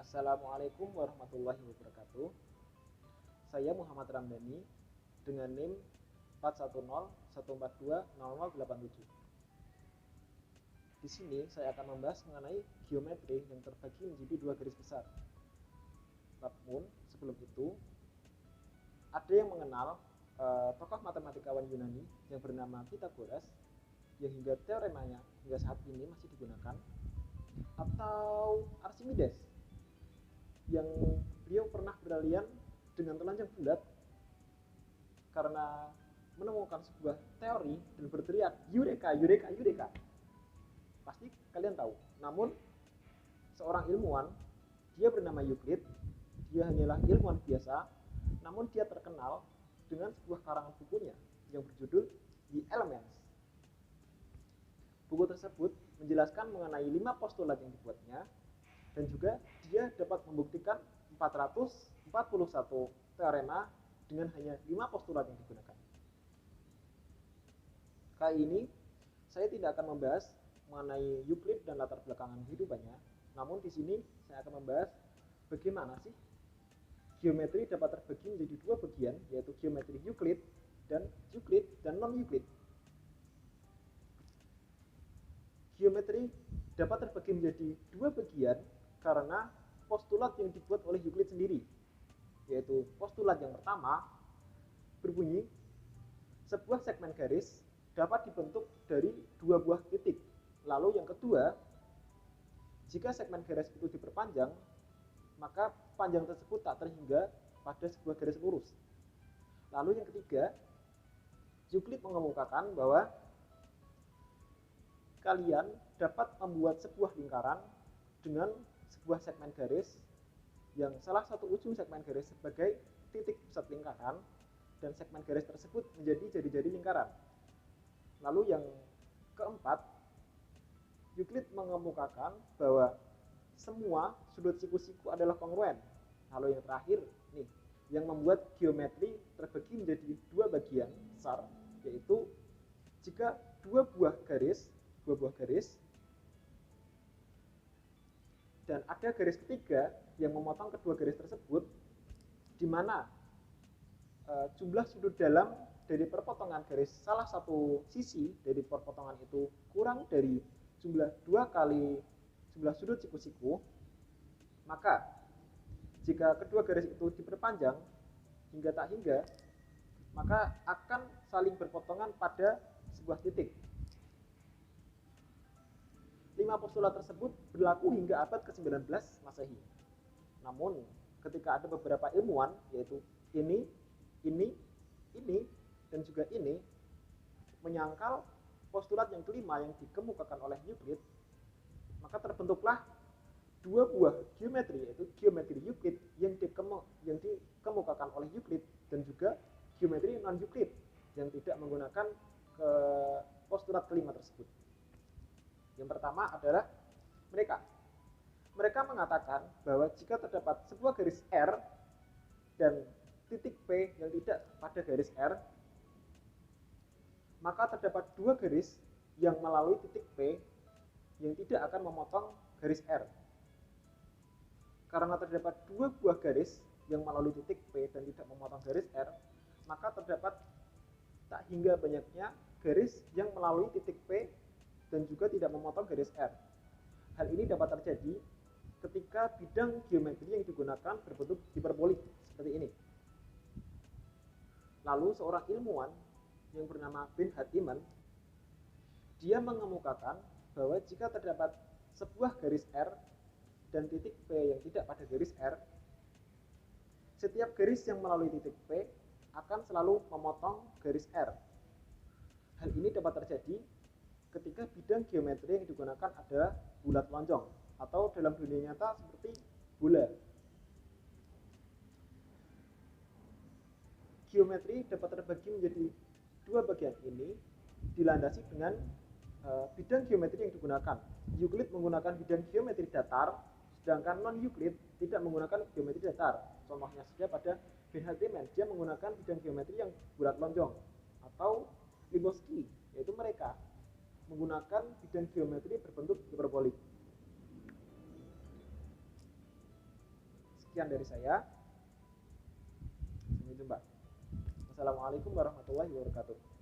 Assalamualaikum warahmatullahi wabarakatuh. Saya Muhammad Ramdhani dengan NIM 41014200087. Di sini saya akan membahas mengenai geometri yang terbagi menjadi dua garis besar. Namun sebelum itu, ada yang mengenal tokoh matematikawan Yunani yang bernama Pythagoras yang hingga teoremanya hingga saat ini masih digunakan, atau Archimedes yang beliau pernah beralian dengan telanjang bulat karena menemukan sebuah teori dan berteriak Eureka, Eureka, Eureka. Pasti kalian tahu. Namun seorang ilmuwan, dia bernama Euclid, dia hanyalah ilmuwan biasa, namun dia terkenal dengan sebuah karangan bukunya yang berjudul The Elements. Buku tersebut menjelaskan mengenai 5 postulat yang dibuatnya, dan juga dia dapat membuktikan 441 teorema dengan hanya 5 postulat yang digunakan. Kali ini saya tidak akan membahas mengenai Euclid dan latar belakangan kehidupannya, namun di sini saya akan membahas bagaimana sih geometri dapat terbagi menjadi dua bagian, yaitu geometri Euclid dan non-Euclid. Geometri dapat terbagi menjadi dua bagian karena postulat yang dibuat oleh Euclid sendiri, yaitu postulat yang pertama berbunyi sebuah segmen garis dapat dibentuk dari dua buah titik. Lalu yang kedua, jika segmen garis itu diperpanjang, maka panjang tersebut tak terhingga pada sebuah garis lurus. Lalu yang ketiga, Euclid mengemukakan bahwa kalian dapat membuat sebuah lingkaran dengan sebuah segmen garis yang salah satu ujung segmen garis sebagai titik pusat lingkaran dan segmen garis tersebut menjadi jari-jari lingkaran. Lalu yang keempat, Euclid mengemukakan bahwa semua sudut siku-siku adalah kongruen. Lalu yang terakhir nih, yang membuat geometri terbagi menjadi dua bagian besar, yaitu jika dua buah garis dan ada garis ketiga yang memotong kedua garis tersebut, di mana jumlah sudut dalam dari perpotongan garis salah satu sisi dari perpotongan itu kurang dari jumlah 2 kali jumlah sudut siku-siku, maka jika kedua garis itu diperpanjang hingga tak hingga, maka akan saling berpotongan pada sebuah titik. 5 postulat tersebut berlaku hingga abad ke-19 Masehi. Namun, ketika ada beberapa ilmuwan, yaitu ini, dan juga ini, menyangkal postulat yang kelima yang dikemukakan oleh Euclid, maka terbentuklah dua buah geometri, yaitu geometri Euclid yang dikemukakan oleh Euclid dan juga geometri non-Euclid yang tidak menggunakan postulat kelima tersebut. Yang pertama adalah mereka mengatakan bahwa jika terdapat sebuah garis R dan titik P yang tidak pada garis R, maka terdapat dua garis yang melalui titik P yang tidak akan memotong garis R. Karena terdapat dua buah garis yang melalui titik P dan tidak memotong garis R, maka terdapat tak hingga banyaknya garis yang melalui titik P dan juga tidak memotong garis R. Hal ini dapat terjadi ketika bidang geometri yang digunakan berbentuk hiperbolik seperti ini. Lalu seorang ilmuwan yang bernama Ben-Hatimon, dia mengemukakan bahwa jika terdapat sebuah garis R dan titik P yang tidak pada garis R, setiap garis yang melalui titik P akan selalu memotong garis R. Hal ini dapat terjadi ketika bidang geometri yang digunakan adalah bulat lonjong atau dalam dunia nyata seperti bola. Geometri dapat terbagi menjadi dua bagian ini dilandasi dengan bidang geometri yang digunakan. Euclid menggunakan bidang geometri datar, sedangkan non-Euclid tidak menggunakan geometri datar. Contohnya saja pada Ben-Hatimon, dia menggunakan bidang geometri yang bulat lonjong, atau Lebowski, yaitu mereka menggunakan bidang geometri berbentuk hiperbolik. sekian dari saya. Sampai jumpa. Wassalamualaikum warahmatullahi wabarakatuh.